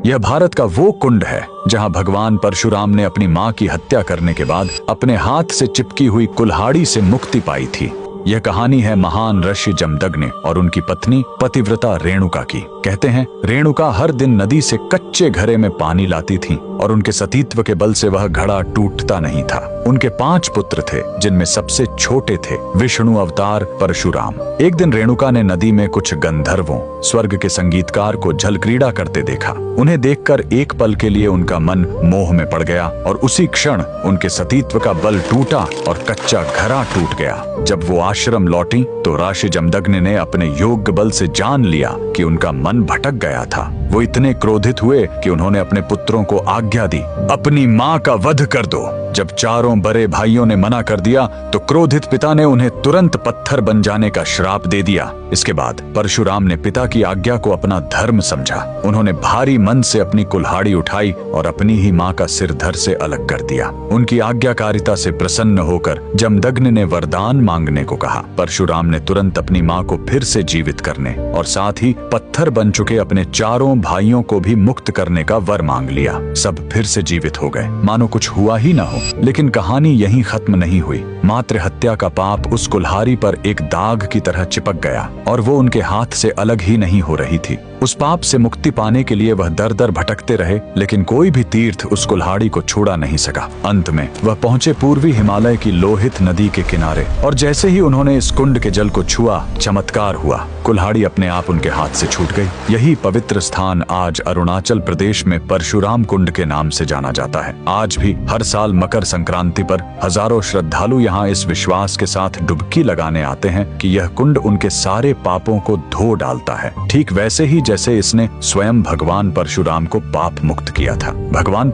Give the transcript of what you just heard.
यह भारत का वो कुंड है जहां भगवान परशुराम ने अपनी मां की हत्या करने के बाद अपने हाथ से चिपकी हुई कुल्हाड़ी से मुक्ति पाई थी। यह कहानी है महान ऋषि जमदग्नि और उनकी पत्नी पतिव्रता रेणुका की। कहते हैं रेणुका हर दिन नदी से कच्चे घड़े में पानी लाती थीं और उनके सतीत्व के बल से वह घड़ा टूटता नहीं था। उनके 5 पुत्र थे जिनमें सबसे छोटे थे विष्णु अवतार परशुराम। एक दिन रेणुका ने नदी में कुछ गंधर्वों स्वर्ग के संगीतकार को जल क्रीड़ा करते देखा। उन्हें देखकर एक पल के लिए उनका मन मोह में पड़ गया और उसी क्षण उनके सतीत्व का बल टूटा और कच्चा घड़ा टूट गया। जब वो आश्रम लौटी तो ऋषि जमदग्नि ने अपने योग्य बल से जान लिया कि उनका मन भटक गया था। वो इतने क्रोधित हुए कि उन्होंने अपने पुत्रों को आज्ञा दी, अपनी मां का वध कर दो। जब चारों बड़े भाइयों ने मना कर दिया तो क्रोधित पिता ने उन्हें तुरंत पत्थर बन जाने का श्राप दे दिया। इसके बाद परशुराम ने पिता की आज्ञा को अपना धर्म समझा। उन्होंने भारी मन से अपनी कुल्हाड़ी उठाई और अपनी ही मां का सिर धड़ से अलग कर दिया। उनकी आज्ञाकारिता से प्रसन्न होकर जमदग्नि ने वरदान मांगने को कहा। परशुराम ने तुरंत अपनी मां को फिर से जीवित करने और साथ ही पत्थर बन चुके अपने चारों भाइयों को भी मुक्त करने का वर मांग लिया। सब फिर से जीवित हो गए, मानो कुछ हुआ ही न हो। लेकिन कहानी यहीं खत्म नहीं हुई। मातृ हत्या का पाप उस कुल्हाड़ी पर एक दाग की तरह चिपक गया और वो उनके हाथ से अलग ही नहीं हो रही थी। उस पाप से मुक्ति पाने के लिए वह दर दर भटकते रहे, लेकिन कोई भी तीर्थ उस कुल्हाड़ी को छुड़ा नहीं सका। अंत में वह पहुंचे पूर्वी हिमालय की लोहित नदी के किनारे और जैसे ही उन्होंने इस कुंड के जल को छुआ, चमत्कार हुआ। कुल्हाड़ी अपने आप उनके हाथ से छूट गई। यही पवित्र स्थान आज अरुणाचल प्रदेश में परशुराम कुंड के नाम से जाना जाता है। आज भी हर साल मकर संक्रांति पर हजारों श्रद्धालु यहाँ इस विश्वास के साथ डुबकी लगाने आते हैं कि यह कुंड उनके सारे पापों को धो डालता है, ठीक वैसे ही जैसे इसने स्वयं भगवान परशुराम को पाप मुक्त किया था। भगवान